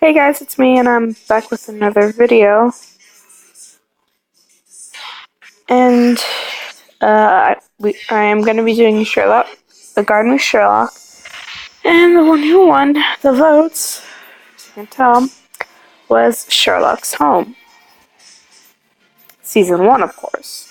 Hey guys, it's me and I'm back with another video. And I am going to be doing Sherlock, The Garden with Sherlock. And the one who won the votes, as you can tell, was Sherlock's Home. Season 1, of course.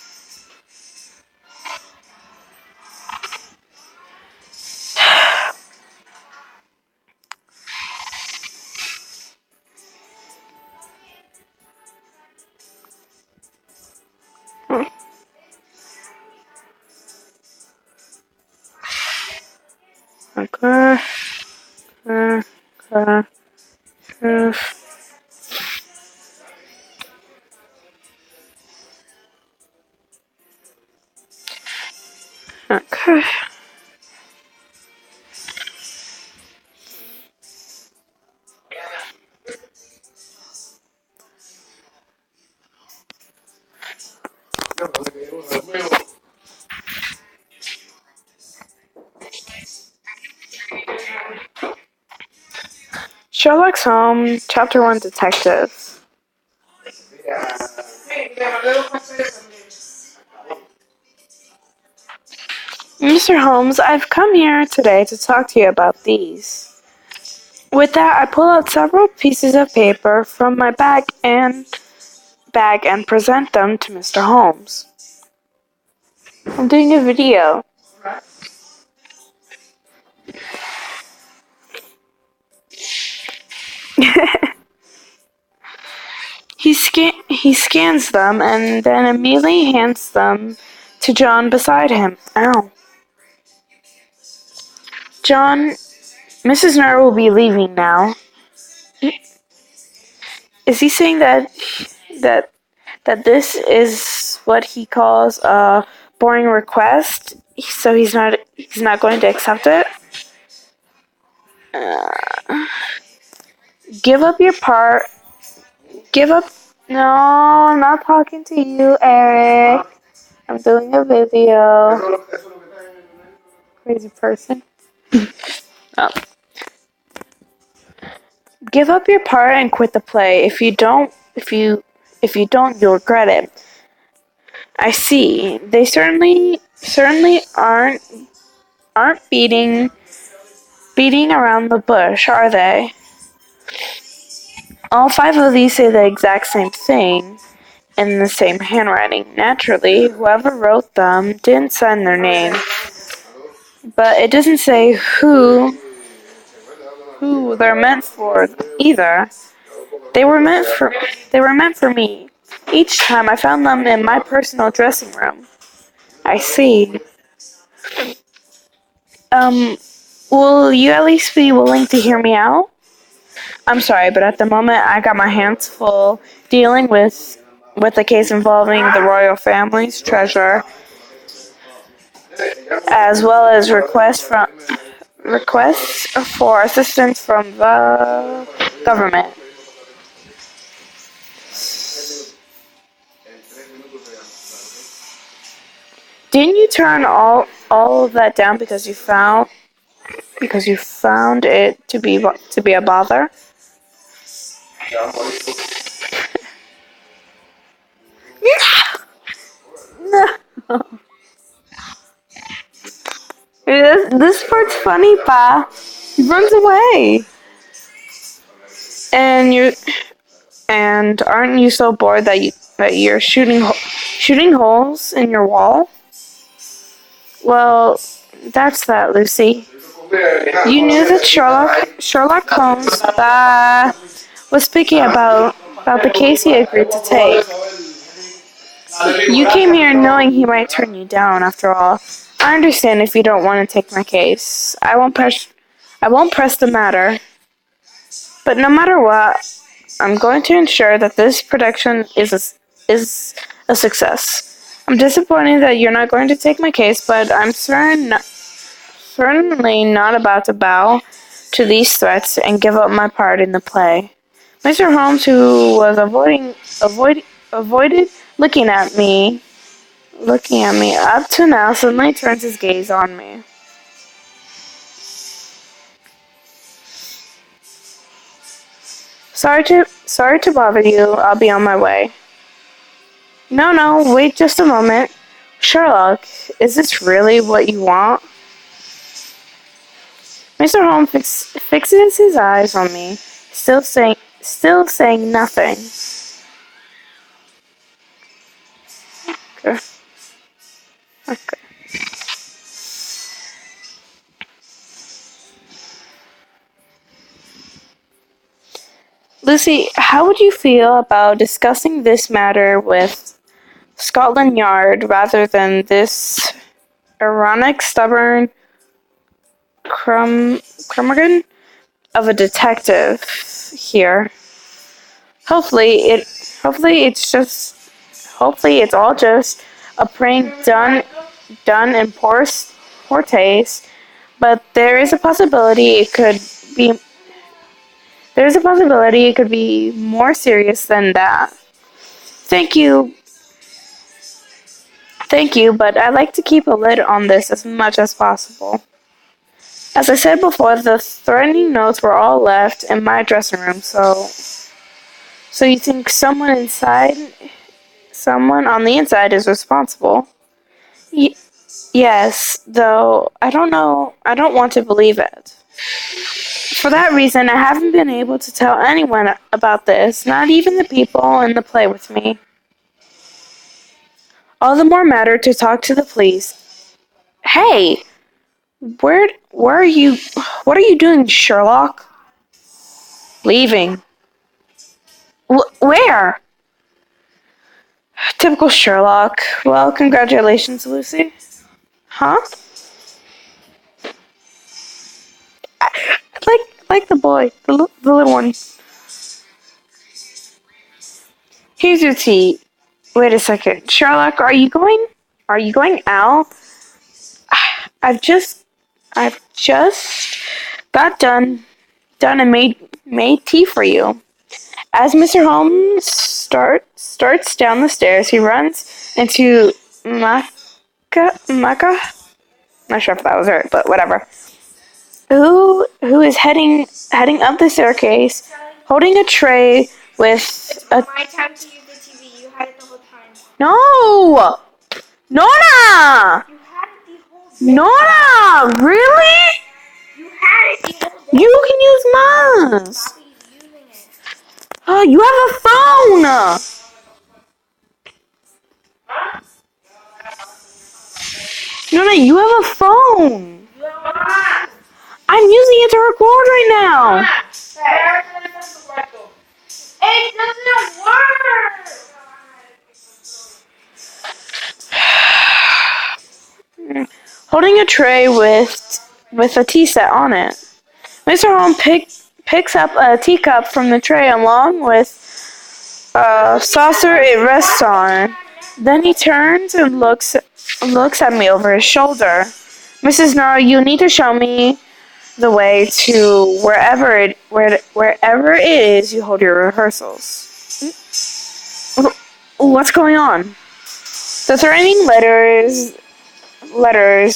Okay. Okay. Sherlock's Home, Chapter 1, Detective. Mr. Holmes, I've come here today to talk to you about these. With that, I pull out several pieces of paper from my bag and present them to Mr. Holmes. I'm doing a video. He scans them and then immediately hands them to John beside him. Ow. John, Mrs. Nair will be leaving now. Is he saying that this is what he calls a boring request? So he's not going to accept it? Give up your part. Give up. No, I'm not talking to you, Eric. I'm doing a video. Crazy person. Oh. Give up your part and quit the play. If you don't, you'll regret it. I see. They certainly aren't beating around the bush, are they? All 5 of these say the exact same thing in the same handwriting. Naturally, whoever wrote them didn't sign their name. But it doesn't say who they're meant for either. They were meant for me. Each time I found them in my personal dressing room. I see. Will you at least be willing to hear me out? I'm sorry, but at the moment I got my hands full dealing with a case involving the royal family's treasure, as well as requests for assistance from the government. Didn't you turn all of that down because you found it to be a bother? No. This part's funny, Pa. He runs away. And aren't you so bored that you're shooting holes in your wall? Well, that's that, Lucy. You knew that Sherlock Holmes was speaking about the case he agreed to take. You came here knowing he might turn you down. After all, I understand if you don't want to take my case. I won't press the matter. But no matter what, I'm going to ensure that this production is a success. I'm disappointed that you're not going to take my case, but I'm certainly not about to bow to these threats and give up my part in the play. Mr. Holmes, who was avoided looking at me up to now, suddenly turns his gaze on me. Sorry to bother you. I'll be on my way. No, wait just a moment. Sherlock, is this really what you want? Mr. Holmes fixes his eyes on me, still saying nothing. Okay. Okay. Lucy, how would you feel about discussing this matter with Scotland Yard rather than this ironic, stubborn Crummagan of a detective here? Hopefully it hopefully it's just hopefully it's all just a prank done in poor taste, but be there's a possibility it could be more serious than that. Thank you. Thank you, but I like to keep a lid on this as much as possible. As I said before, the threatening notes were all left in my dressing room, so you think someone on the inside is responsible? Y- yes, though I don't know, I don't want to believe it. For that reason, I haven't been able to tell anyone about this, not even the people in the play with me. All the more matter to talk to the police. Hey, where are you? What are you doing, Sherlock? Leaving. Where? Typical Sherlock. Well, congratulations, Lucy. Huh? Like the boy, the little one. Here's your tea. Wait a second, Sherlock. Are you going? Are you going out? I've just I've just got done and made tea for you. As Mr. Holmes starts down the stairs, he runs into Maka. Not sure if that was right, but whatever. Who is heading up the staircase, holding a tray with a. My time to use the TV. You had it the whole time. No, Nora, You had it the whole day. Nora, really? You had it the whole day. You can use mine. Stop using it. Oh, you have a phone. No, you have a phone. I'm using it to record right now. It doesn't work. Holding a tray with a tea set on it. Mr. Holmes picks up a teacup from the tray along with a saucer it rests on. Then he turns and looks at me over his shoulder. Mrs. Nora, you need to show me the way to wherever it is you hold your rehearsals. What's going on? The threatening letters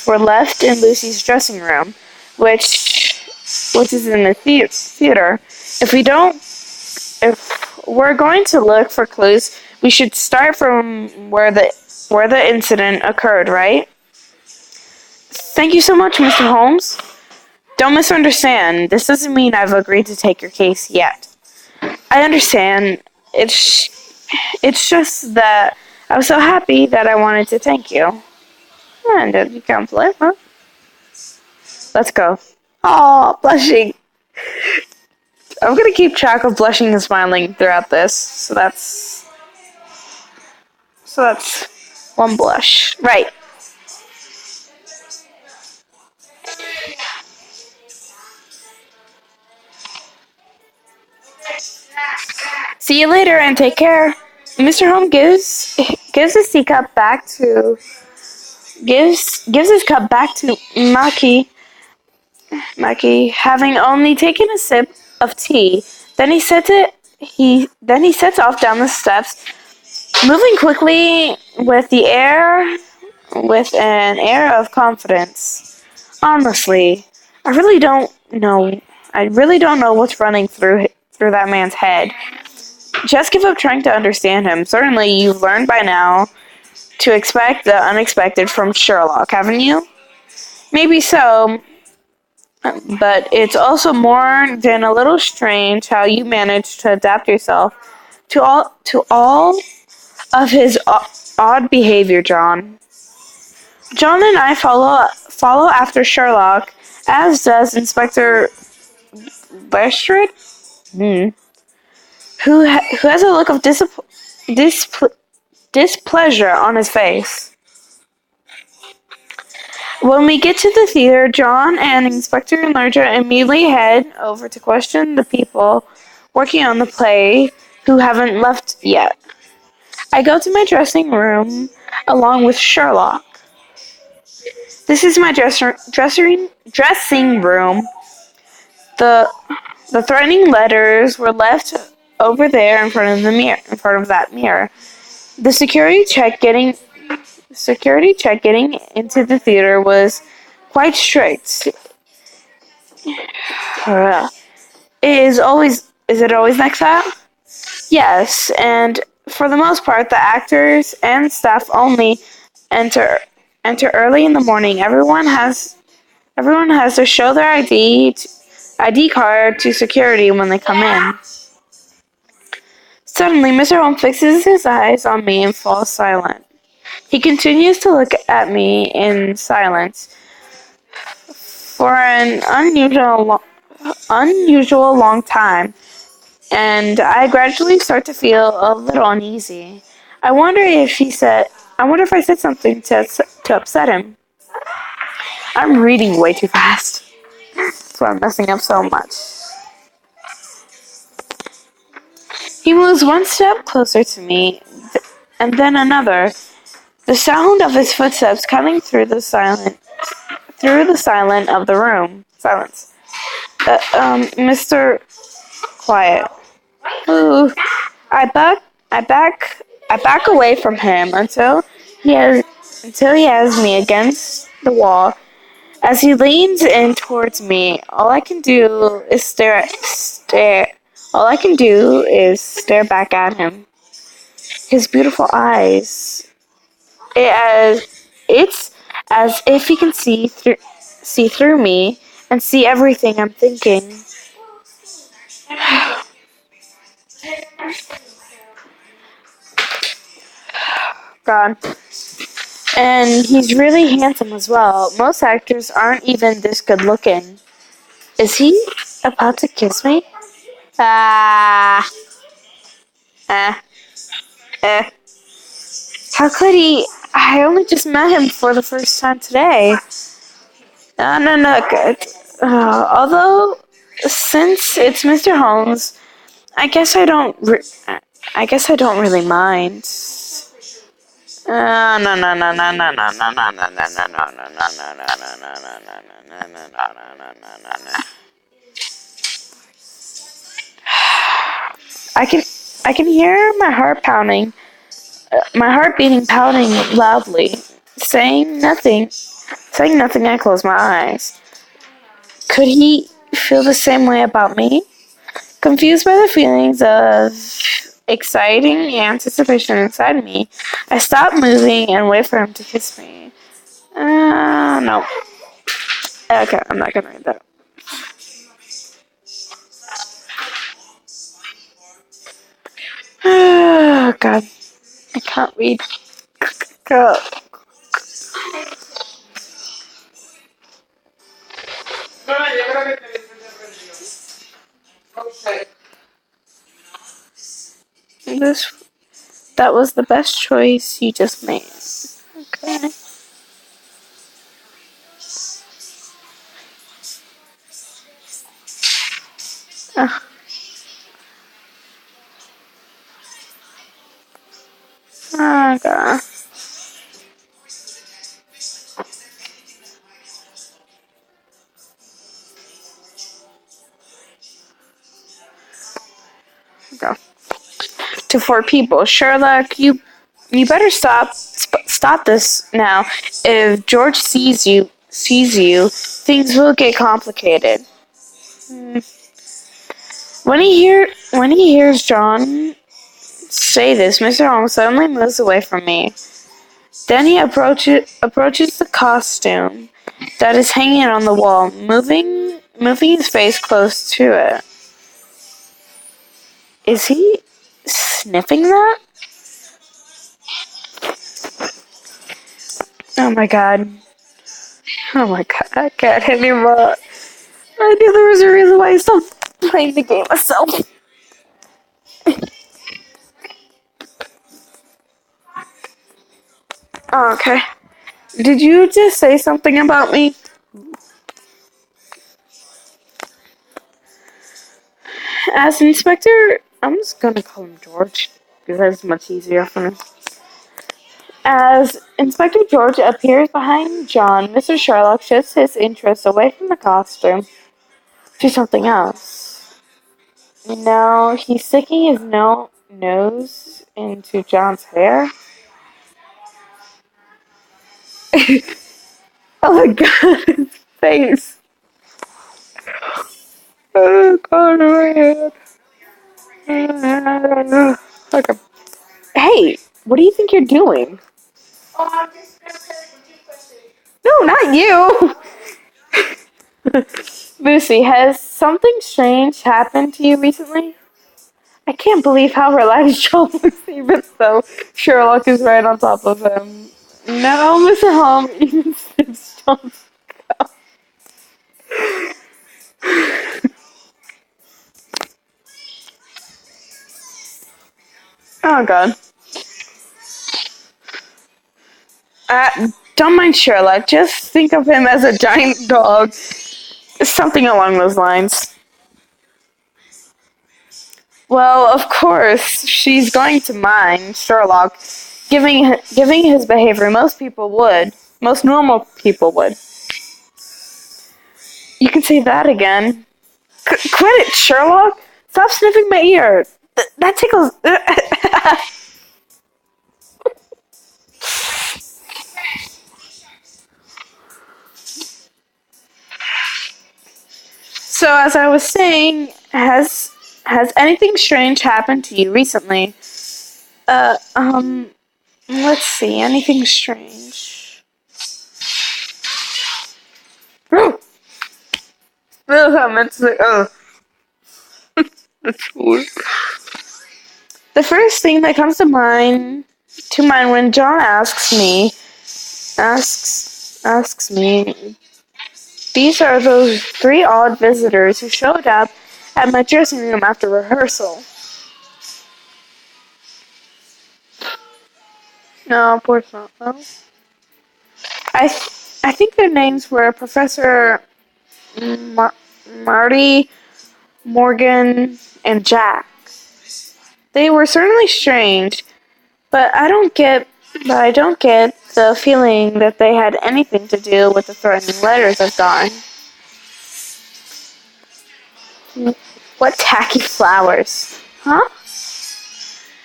were left in Lucy's dressing room, which is in the theater. If we're going to look for clues, we should start from where the incident occurred, right? Thank you so much, Mr. Holmes. Don't misunderstand. This doesn't mean I've agreed to take your case yet. I understand. It's just that I was so happy that I wanted to thank you. And you can't flip, huh? Let's go. Oh, blushing. I'm gonna keep track of blushing and smiling throughout this. So that's one blush. Right. See you later and take care. Mr. Holmes gives his teacup back to gives his cup back to Maki, having only taken a sip of tea. Then he sets off down the steps, moving quickly with an air of confidence. Honestly, I really don't know what's running through through that man's head. Just give up trying to understand him. Certainly, you've learned by now to expect the unexpected from Sherlock, haven't you? Maybe so, but it's also more than a little strange how you managed to adapt yourself to all of his odd behavior, John. John and I follow after Sherlock, as does Inspector Lestrade, who has a look of displeasure on his face. When we get to the theater, John and Inspector Lestrade immediately head over to question the people working on the play who haven't left yet. I go to my dressing room along with Sherlock. This is my dressing room. The threatening letters were left over there in front of the mirror, in front of that mirror. The security check getting into the theater was quite strict. Is it always like that? Yes, and for the most part, the actors and staff only enter early in the morning. Everyone has to show their ID card to security when they come in. Suddenly, Mr. Holmes fixes his eyes on me and falls silent. He continues to look at me in silence for an unusual long time, and I gradually start to feel a little uneasy. I wonder if I said something to upset him. I'm reading way too fast. That's why I'm messing up so much. He moves one step closer to me, and then another. The sound of his footsteps coming through the silence of the room. Silence. Mr. Quiet. Ooh. I back away from him until he has me against the wall. As he leans in towards me, all I can do is stare back at him. His beautiful eyes. It's as if he can see through me and see everything I'm thinking. God. And he's really handsome as well. Most actors aren't even this good looking. Is he about to kiss me? Ah. How could he? I only just met him for the first time today. No, good. Although, since it's Mr. Holmes, I guess I don't really mind. I can hear my heart pounding. My heart pounding loudly. Saying nothing, I close my eyes. Could he feel the same way about me? Confused by the feelings of exciting anticipation inside me, I stop moving and wait for him to kiss me. No. Okay, I'm not gonna read that. Oh, God. I can't read. God. That was the best choice you just made. Okay. Oh, God. Go. To 4 people. Sherlock, you better stop this now. If George sees you, things will get complicated. When he hears John say this, Mr. Holmes suddenly moves away from me. Then he approaches the costume that is hanging on the wall, moving his face close to it. Is he sniffing that? Oh my god. Oh my god, I can't anymore. I knew there was a reason why I stopped playing the game myself. Oh, okay. Did you just say something about me? As Inspector, I'm just gonna call him George because that's much easier for me. As Inspector George appears behind John, Mr. Sherlock shifts his interest away from the costume to something else. Now he's sticking his nose into John's hair. Oh my god, his face. Oh god, my head. Okay. Hey, what do you think you're doing? Oh, I'm just gonna play with No, not you! Lucy, has something strange happened to you recently? I can't believe how relaxed John looks even though Sherlock is right on top of him. No, Mr. Holmes even sniffs John's cup. Oh god. Don't mind Sherlock, just think of him as a giant dog. Something along those lines. Well, of course, she's going to mind Sherlock, giving his behavior. Most people would. Most normal people would. You can say that again. Quit it, Sherlock! Stop sniffing my ear. That tickles. So, as I was saying, has anything strange happened to you recently? Let's see. Anything strange? Oh, I meant to say. Oh, that's weird. The first thing that comes to mind when John asks me, these are those 3 odd visitors who showed up at my dressing room after rehearsal. No, of course not. No. I think their names were Professor Marty, Morgan, and Jack. They were certainly strange, but I don't get the feeling that they had anything to do with the threatening letters I've gotten. What tacky flowers? Huh?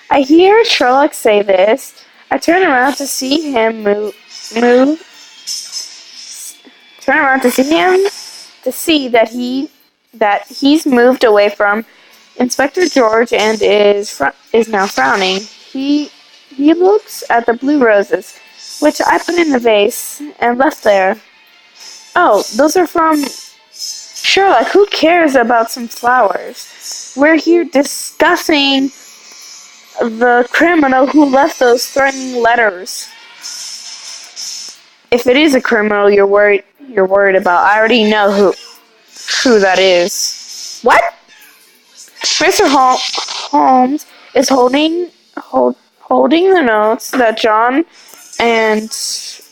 I hear Sherlock say this. I turn around to see him to see that he's moved away from Inspector George and is now frowning. He looks at the blue roses, which I put in the vase and left there. Oh, those are from Sherlock. Who cares about some flowers? We're here discussing the criminal who left those threatening letters. If it is a criminal you're worried about, I already know who that is. What? Mr. Holmes is holding the notes that John and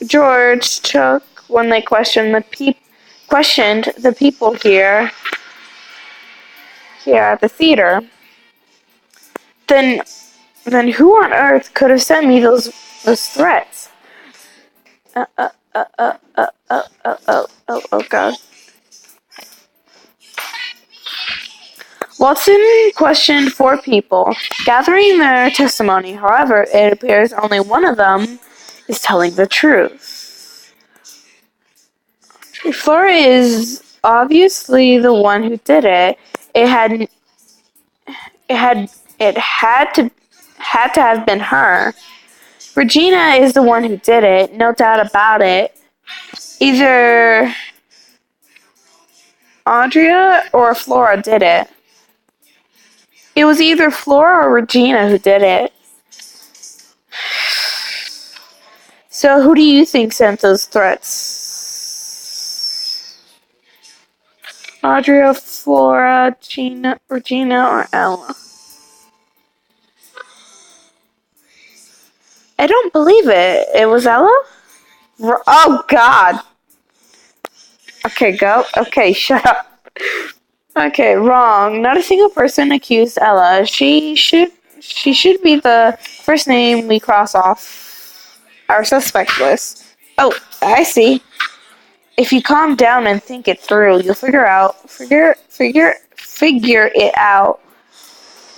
George took when they questioned the people here at the theater. Then who on earth could have sent me those threats? Oh god. Watson questioned 4 people, gathering their testimony. However, it appears only one of them is telling the truth. Flora is obviously the one who did it. it had to have been her. Regina is the one who did it, no doubt about it. Either Andrea or Flora did it. It was either Flora or Regina who did it. So who do you think sent those threats? Andrea, Flora, Regina, or Ella? I don't believe it. It was Ella? Oh, God. Okay, go. Okay, shut up. Okay, wrong. Not a single person accused Ella. She should be the first name we cross off our suspect list. Oh, I see. If you calm down and think it through, you'll figure it out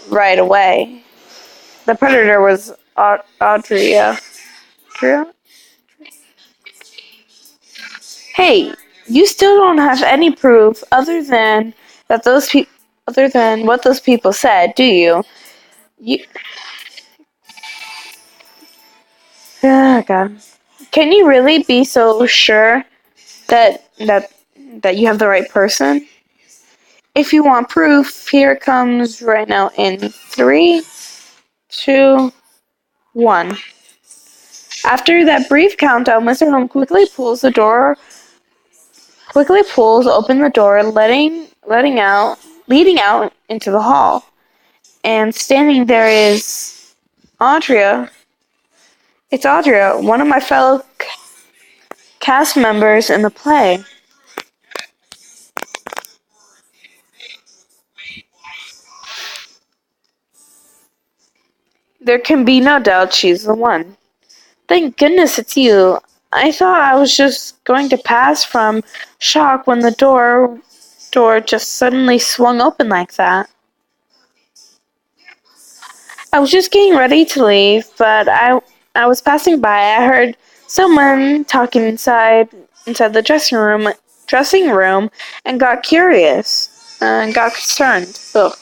right away. The predator was Audrey. Hey, you still don't have any proof other than what those people said, do you? You. Oh, God. Can you really be so sure that that that you have the right person? If you want proof, here it comes right now in 3, 2, 1. After that brief countdown, Mr. Holmes quickly pulls open the door, leading out into the hall. And standing there is Audrey. It's Audrey, one of my fellow cast members in the play. There can be no doubt she's the one. Thank goodness it's you. I thought I was just going to pass from shock when the door just suddenly swung open like that. I was just getting ready to leave, but I was passing by. I heard someone talking inside the dressing room, and got curious and got concerned. Ugh.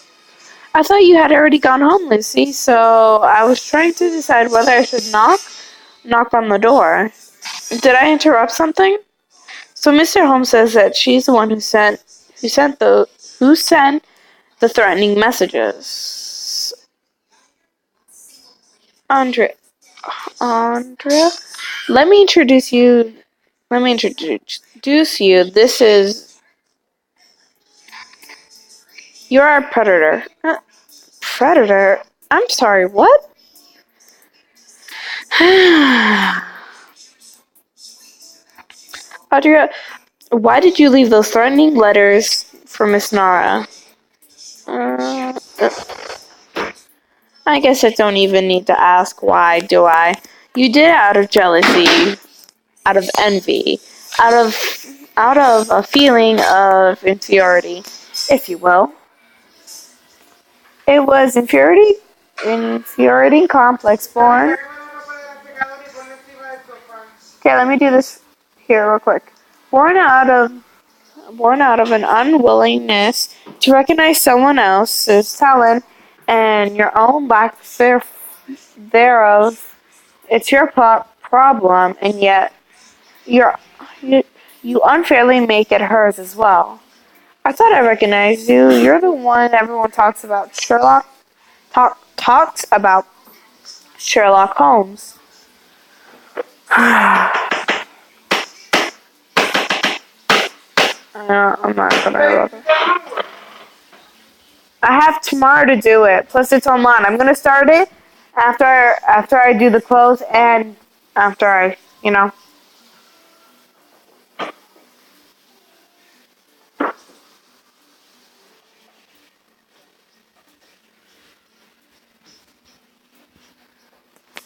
I thought you had already gone home, Lucy, so I was trying to decide whether I should knock on the door. Did I interrupt something? So Mr. Holmes says that she's the one who sent the threatening messages. Andrea, let me introduce you. This is you're our predator. Predator? I'm sorry. What? Audrey, why did you leave those threatening letters for Miss Nara? Uh, I guess I don't even need to ask why, do I? You did it out of jealousy, out of envy, out of a feeling of inferiority, if you will. It was infuriating complex born. Okay, let me do this here real quick. Born out of an unwillingness to recognize someone else's talent and your own lack thereof. It's your problem, and yet you you unfairly make it hers as well. I thought I recognized you. You're the one everyone talks about. Talks about Sherlock Holmes. I'm not gonna. I have tomorrow to do it. Plus, it's online. I'm gonna start it after I do the close and after I.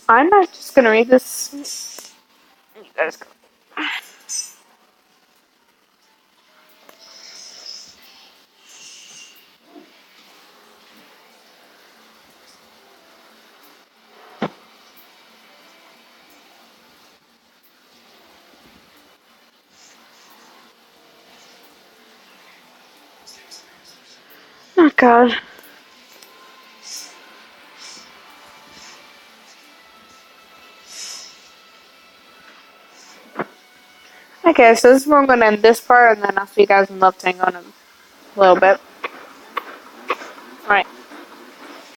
I'm not just gonna read this. You guys go. Oh God. Okay, so this is where I'm going to end this part, and then I'll see you guys in Love Tango in a little bit. Alright.